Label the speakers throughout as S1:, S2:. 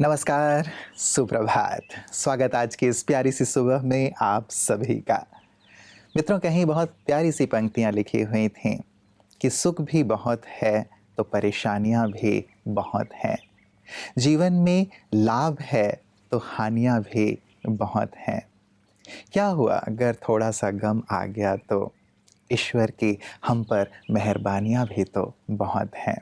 S1: नमस्कार, सुप्रभात। स्वागत आज की इस प्यारी सी सुबह में आप सभी का। मित्रों, कहीं बहुत प्यारी सी पंक्तियाँ लिखी हुई थीं कि सुख भी बहुत है तो परेशानियाँ भी बहुत हैं। जीवन में लाभ है तो हानियाँ भी बहुत हैं। क्या हुआ अगर थोड़ा-सा गम आ गया तो ईश्वर की हम पर मेहरबानियाँ भी तो बहुत हैं।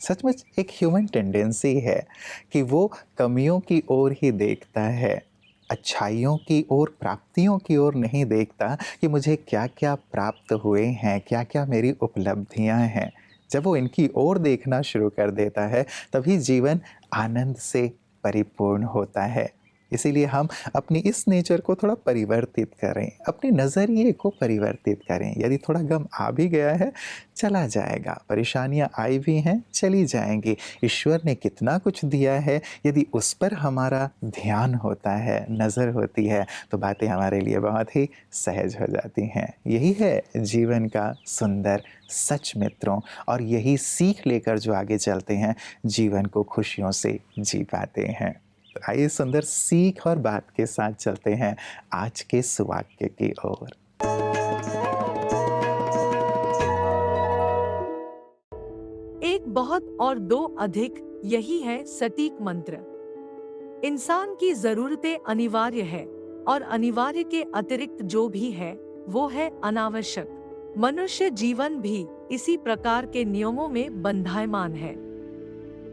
S1: सचमुच एक ह्यूमन टेंडेंसी है कि वो कमियों की ओर ही देखता है, अच्छाइयों की ओर, प्राप्तियों की ओर नहीं देखता कि मुझे क्या-क्या प्राप्त हुए हैं, क्या-क्या मेरी उपलब्धियां हैं। जब वो इनकी ओर देखना शुरू कर देता है, तभी जीवन आनंद से परिपूर्ण होता है। इसीलिए हम अपनी इस नेचर को थोड़ा परिवर्तित करें, अपने नज़रिए को परिवर्तित करें। यदि थोड़ा गम आ भी गया है, चला जाएगा। परेशानियाँ आई भी हैं, चली जाएँगी। ईश्वर ने कितना कुछ दिया है, यदि उस पर हमारा ध्यान होता है, नज़र होती है, तो बातें हमारे लिए बहुत ही सहज हो जाती हैं। यही है जीवन का सुंदर सच मित्रों, और यही सीख लेकर जो आगे चलते हैं, जीवन को खुशियों से जी पाते हैं। तो आइए सुंदर सीख और बात के साथ चलते हैं आज के सुवाक्य की ओर।
S2: एक बहुत और दो अधिक, यही है सटीक मंत्र। इंसान की जरूरतें अनिवार्य है और अनिवार्य के अतिरिक्त जो भी है वो है अनावश्यक। मनुष्य जीवन भी इसी प्रकार के नियमों में बंधायमान है।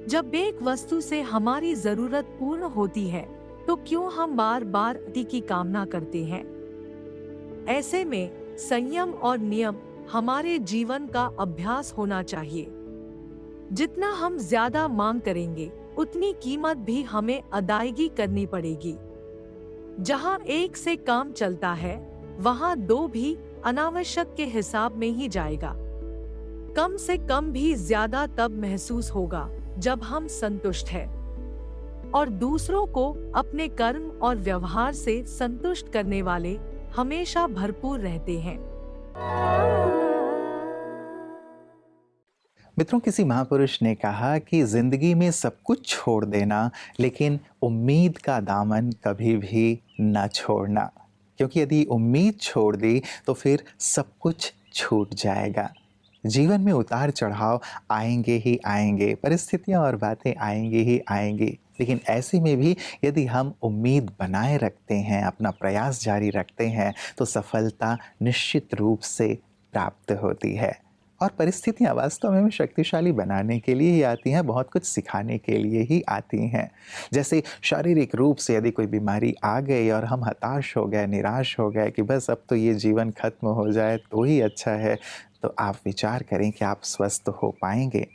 S2: जब एक वस्तु से हमारी जरूरत पूर्ण होती है तो क्यों हम बार बार अति की कामना करते हैं? ऐसे में संयम और नियम हमारे जीवन का अभ्यास होना चाहिए। जितना हम ज्यादा मांग करेंगे उतनी कीमत भी हमें अदायगी करनी पड़ेगी। जहां एक से काम चलता है वहां दो भी अनावश्यक के हिसाब में ही जाएगा। कम से कम भी ज्यादा तब महसूस होगा जब हम संतुष्ट हैं और दूसरों को अपने कर्म और व्यवहार से संतुष्ट करने वाले हमेशा भरपूर रहते हैं।
S1: मित्रों, किसी महापुरुष ने कहा कि जिंदगी में सब कुछ छोड़ देना, लेकिन उम्मीद का दामन कभी भी न छोड़ना, क्योंकि यदि उम्मीद छोड़ दी तो फिर सब कुछ छूट जाएगा। जीवन में उतार चढ़ाव आएंगे ही आएंगे, परिस्थितियां और बातें आएंगी ही आएंगी, लेकिन ऐसे में भी यदि हम उम्मीद बनाए रखते हैं, अपना प्रयास जारी रखते हैं, तो सफलता निश्चित रूप से प्राप्त होती है। और परिस्थितियाँ वास्तव में हमें शक्तिशाली बनाने के लिए ही आती हैं, बहुत कुछ सिखाने के लिए ही आती हैं। जैसे शारीरिक रूप से यदि कोई बीमारी आ गई और हम हताश हो गए, निराश हो गए कि बस अब तो ये जीवन खत्म हो जाए तो ही अच्छा है, तो आप विचार करें कि आप स्वस्थ हो पाएंगे?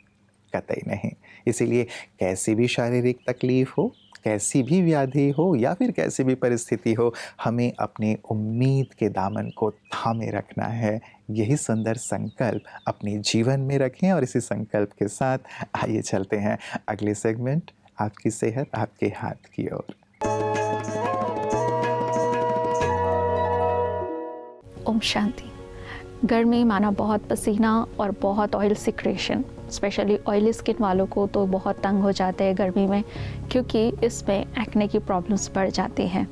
S1: कतई नहीं। इसीलिए कैसी भी शारीरिक तकलीफ हो, कैसी भी व्याधि हो या फिर कैसी भी परिस्थिति हो, हमें अपने उम्मीद के दामन को थामे रखना है। यही सुंदर संकल्प अपने जीवन में रखें और इसी संकल्प के साथ आइए चलते हैं अगले सेगमेंट, आपकी सेहत आपके हाथ की ओर।
S3: ओम शांति। गर्मी माना बहुत पसीना और बहुत oil secretion, specially oily skin वालों को तो बहुत तंग हो जाते हैं गर्मी में, क्योंकि इसमें एक्ने की प्रॉब्लम्स बढ़ जाती हैं।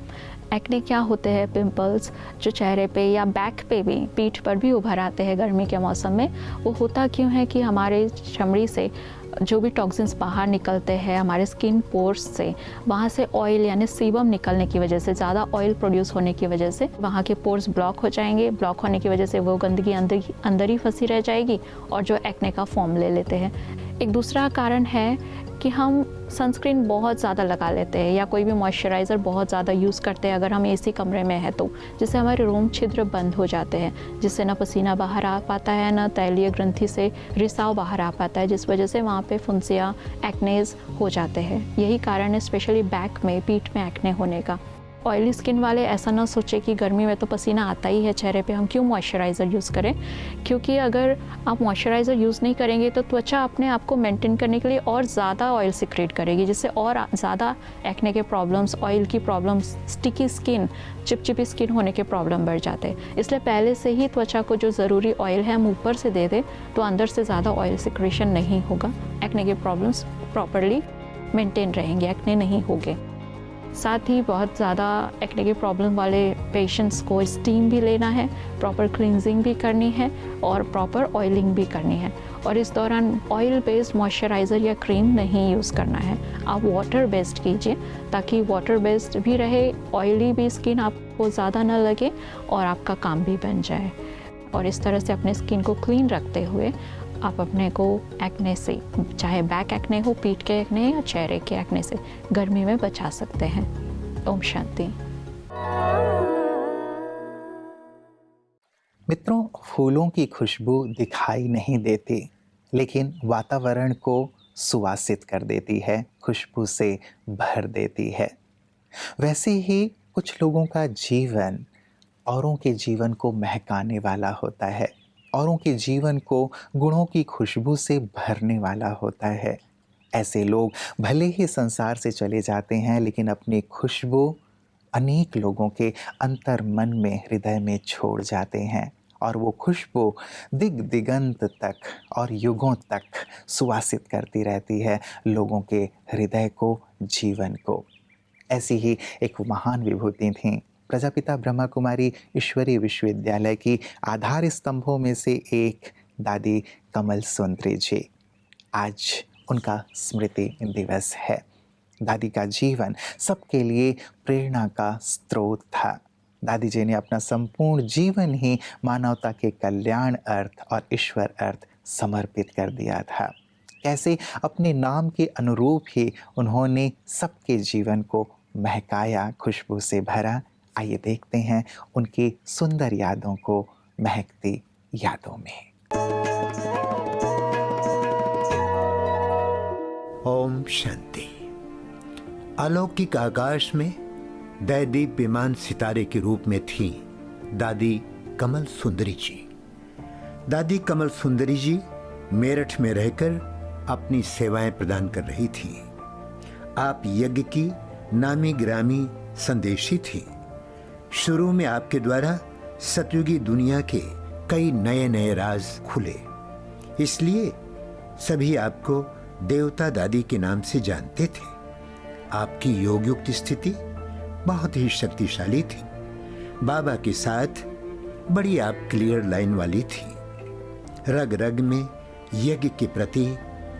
S3: एक्ने क्या होते हैं? पिंपल्स जो चेहरे पे या बैक पे भी, पीठ पर भी उभर आते हैं गर्मी के मौसम में। वो होता क्यों है कि हमारे चमड़ी से जो भी टॉक्सिन्स बाहर निकलते हैं हमारे स्किन पोर्स से, वहाँ से ऑयल यानी सीबम निकलने की वजह से, ज़्यादा ऑयल प्रोड्यूस होने की वजह से वहाँ के पोर्स ब्लॉक हो जाएंगे। ब्लॉक होने की वजह से वो गंदगी अंदर ही फंसी रह जाएगी और जो एक्ने का फॉर्म ले लेते हैं। एक दूसरा कारण है कि हम सनस्क्रीन बहुत ज़्यादा लगा लेते हैं या कोई भी मॉइस्चराइज़र बहुत ज़्यादा यूज़ करते हैं अगर हम एसी कमरे में है तो, जिससे हमारे रोम छिद्र बंद हो जाते हैं, जिससे ना पसीना बाहर आ पाता है, ना तैलीय ग्रंथि से रिसाव बाहर आ पाता है, जिस वजह से वहाँ पे फुंसियाँ, एक्नेज हो जाते हैं। यही कारण है स्पेशली बैक में, पीठ में एक्ने होने का। ऑयली स्किन वाले ऐसा ना सोचे कि गर्मी में तो पसीना आता ही है चेहरे पे, हम क्यों मॉइस्चराइज़र यूज़ करें, क्योंकि अगर आप मॉइस्चराइज़र यूज़ नहीं करेंगे तो त्वचा अपने आप को मेंटेन करने के लिए और ज़्यादा ऑयल सिक्रेट करेगी, जिससे और ज़्यादा एक्ने के प्रॉब्लम्स, ऑयल की प्रॉब्लम्स, स्टिकी स्किन, चिपचिपी स्किन होने के प्रॉब्लम बढ़ जाते हैं। इसलिए पहले से ही त्वचा को जो ज़रूरी ऑयल है हम ऊपर से दे दें तो अंदर से ज़्यादा ऑयल सिक्रेशन नहीं होगा, एक्ने के प्रॉब्लम्स प्रॉपरली मेंटेन रहेंगे, एक्ने नहीं होंगे। साथ ही बहुत ज़्यादा एक्ने की प्रॉब्लम वाले पेशेंट्स को स्टीम भी लेना है, प्रॉपर क्लींजिंग भी करनी है और प्रॉपर ऑयलिंग भी करनी है। और इस दौरान ऑयल बेस्ड मॉइस्चराइज़र या क्रीम नहीं यूज़ करना है, आप वाटर बेस्ड कीजिए ताकि वाटर बेस्ड भी रहे, ऑयली भी स्किन आपको ज़्यादा ना लगे और आपका काम भी बन जाए। और इस तरह से अपने स्किन को क्लीन रखते हुए आप अपने को एक्ने से, चाहे बैक एक्ने हो, पीठ के एक्ने या चेहरे के एक्ने से गर्मी में बचा सकते हैं। ओम शांति।
S1: मित्रों, फूलों की खुशबू दिखाई नहीं देती, लेकिन वातावरण को सुवासित कर देती है, खुशबू से भर देती है। वैसे ही कुछ लोगों का जीवन औरों के जीवन को महकाने वाला होता है, औरों के जीवन को गुणों की खुशबू से भरने वाला होता है। ऐसे लोग भले ही संसार से चले जाते हैं, लेकिन अपनी खुशबू अनेक लोगों के अंतर मन में, हृदय में छोड़ जाते हैं और वो खुशबू दिग दिगंत तक और युगों तक सुवासित करती रहती है लोगों के हृदय को, जीवन को। ऐसी ही एक महान विभूति थी, प्रजापिता ब्रह्मा कुमारी ईश्वरीय विश्वविद्यालय की आधार स्तंभों में से एक दादी कमल सुंदरी जी। आज उनका स्मृति दिवस है। दादी का जीवन सबके लिए प्रेरणा का स्रोत था। दादी जी ने अपना संपूर्ण जीवन ही मानवता के कल्याण अर्थ और ईश्वर अर्थ समर्पित कर दिया था। कैसे अपने नाम के अनुरूप ही उन्होंने सबके जीवन को महकाया, खुशबू से भरा। आइए देखते हैं उनकी सुंदर यादों को महकती यादों में।
S4: ओम शांति। अलौकिक आकाश में दैदीप्यमान सितारे के रूप में थी दादी कमल सुंदरी जी। दादी कमल सुंदरी जी मेरठ में रहकर अपनी सेवाएं प्रदान कर रही थी। आप यज्ञ की नामी ग्रामी संदेशी थी। शुरू में आपके द्वारा सतयुगी दुनिया के कई नए नए राज खुले, इसलिए सभी आपको देवता दादी के नाम से जानते थे। आपकी योगयुक्त स्थिति बहुत ही शक्तिशाली थी। बाबा के साथ बड़ी आप क्लियर लाइन वाली थी। रग रग में यज्ञ के प्रति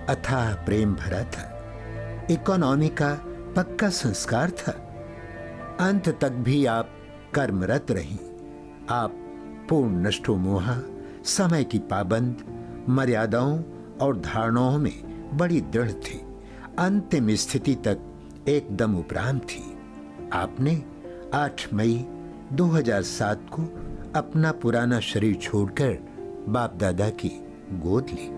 S4: अथाह प्रेम भरा था। इकोनॉमी का पक्का संस्कार था। अंत तक भी आप कर्मरत रहीं। आप पूर्ण नष्टो मोहा, समय की पाबंद, मर्यादाओं और धारणाओं में बड़ी दृढ़ थी। अंतिम स्थिति तक एकदम उपराम थी। आपने 8 मई 2007 को अपना पुराना शरीर छोड़कर बाप दादा की गोद ली।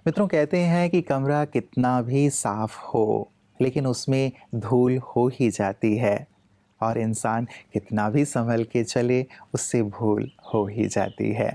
S1: मित्रों, कहते हैं कि कमरा कितना भी साफ हो, लेकिन उसमें धूल हो ही जाती है, और इंसान कितना भी संभल के चले, उससे भूल हो ही जाती है।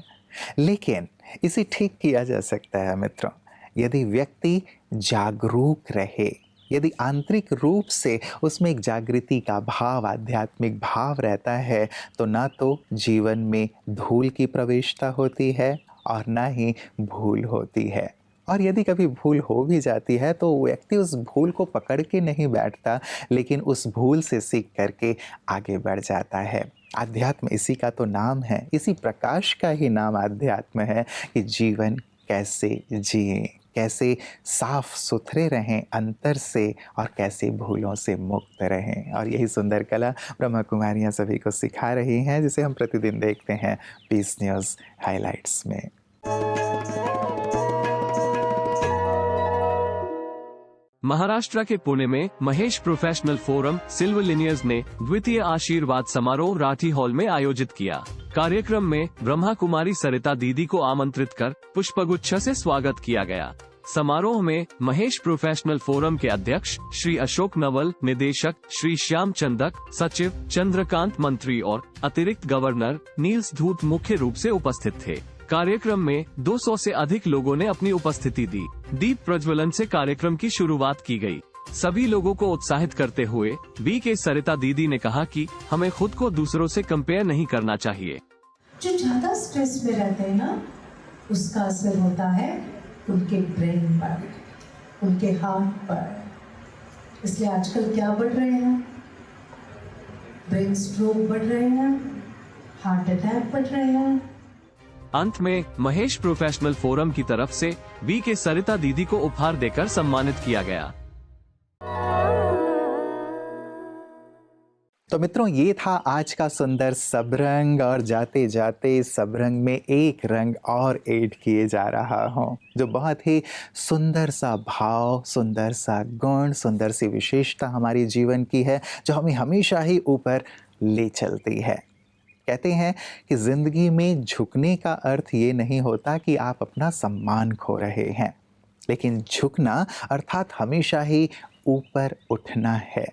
S1: लेकिन इसे ठीक किया जा सकता है मित्रों, यदि व्यक्ति जागरूक रहे, यदि आंतरिक रूप से उसमें एक जागृति का भाव, आध्यात्मिक भाव रहता है, तो ना तो जीवन में धूल की प्रवेशता होती है और ना ही भूल होती है। और यदि कभी भूल हो भी जाती है तो व्यक्ति उस भूल को पकड़ के नहीं बैठता, लेकिन उस भूल से सीख करके आगे बढ़ जाता है। आध्यात्म इसी का तो नाम है, इसी प्रकाश का ही नाम आध्यात्म है कि जीवन कैसे जिए, कैसे साफ सुथरे रहें अंतर से और कैसे भूलों से मुक्त रहें। और यही सुंदर कला ब्रह्मा कुमारियाँ सभी को सिखा रही हैं, जिसे हम प्रतिदिन देखते हैं पीस न्यूज़ हाइलाइट्स में।
S5: महाराष्ट्र के पुणे में महेश प्रोफेशनल फोरम सिल्वर लिनियर्स ने द्वितीय आशीर्वाद समारोह राठी हॉल में आयोजित किया। कार्यक्रम में ब्रह्मा कुमारी सरिता दीदी को आमंत्रित कर पुष्पगुच्छ से स्वागत किया गया। समारोह में महेश प्रोफेशनल फोरम के अध्यक्ष श्री अशोक नवल, निदेशक श्री श्याम चंदक, सचिव चंद्रकांत मंत्री और अतिरिक्त गवर्नर नील्स धूत मुख्य रूप से उपस्थित थे। कार्यक्रम में 200 से अधिक लोगों ने अपनी उपस्थिति दी। दीप प्रज्वलन से कार्यक्रम की शुरुआत की गई। सभी लोगों को उत्साहित करते हुए के सरिता दीदी ने कहा कि हमें खुद को दूसरों से कंपेयर नहीं करना चाहिए।
S6: जो ज्यादा स्ट्रेस में रहते हैं ना, उसका असर होता है उनके ब्रेन पर, उनके हार्ट पर। इसलिए आजकल क्या बढ़ रहे हैं? ब्रेन स्ट्रोक बढ़ रहे हैं, हार्ट अटैक बढ़ रहे हैं।
S5: अंत में महेश प्रोफेशनल फोरम की तरफ से वी के सरिता दीदी को उपहार देकर सम्मानित किया गया।
S1: तो मित्रों, ये था आज का सुंदर सबरंग, और जाते जाते सबरंग में एक रंग और ऐड किए जा रहा हूँ, जो बहुत ही सुंदर सा भाव, सुंदर सा गुण, सुंदर सी विशेषता हमारे जीवन की है, जो हमें हमेशा ही ऊपर ले चलती है। कहते हैं कि ज़िंदगी में झुकने का अर्थ ये नहीं होता कि आप अपना सम्मान खो रहे हैं, लेकिन झुकना अर्थात हमेशा ही ऊपर उठना है।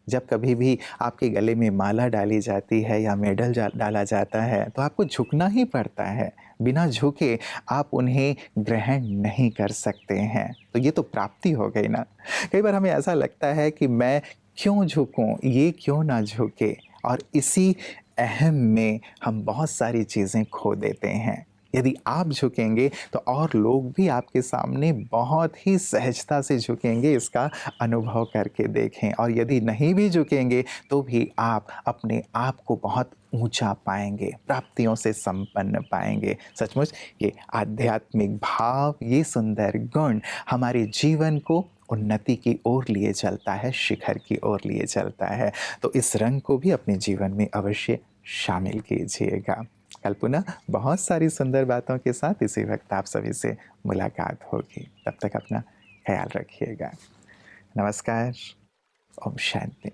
S1: जब कभी भी आपके गले में माला डाली जाती है या मेडल डाला जाता है, तो आपको झुकना ही पड़ता है। बिना झुके आप उन्हें ग्रहण नहीं कर सकते हैं। तो ये तो प्राप्ति हो गई ना। कई बार हमें ऐसा लगता है कि मैं क्यों झुकूं, ये क्यों ना झुके, और इसी अहम में हम बहुत सारी चीज़ें खो देते हैं। यदि आप झुकेंगे तो और लोग भी आपके सामने बहुत ही सहजता से झुकेंगे, इसका अनुभव करके देखें। और यदि नहीं भी झुकेंगे तो भी आप अपने आप को बहुत ऊंचा पाएंगे, प्राप्तियों से संपन्न पाएंगे। सचमुच ये आध्यात्मिक भाव, ये सुंदर गुण हमारे जीवन को उन्नति की ओर लिए चलता है, शिखर की ओर लिए चलता है। तो इस रंग को भी अपने जीवन में अवश्य शामिल कीजिएगा। कल पुनः बहुत सारी सुंदर बातों के साथ इसी वक्त आप सभी से मुलाकात होगी। तब तक अपना ख्याल रखिएगा। नमस्कार। ओम शांति।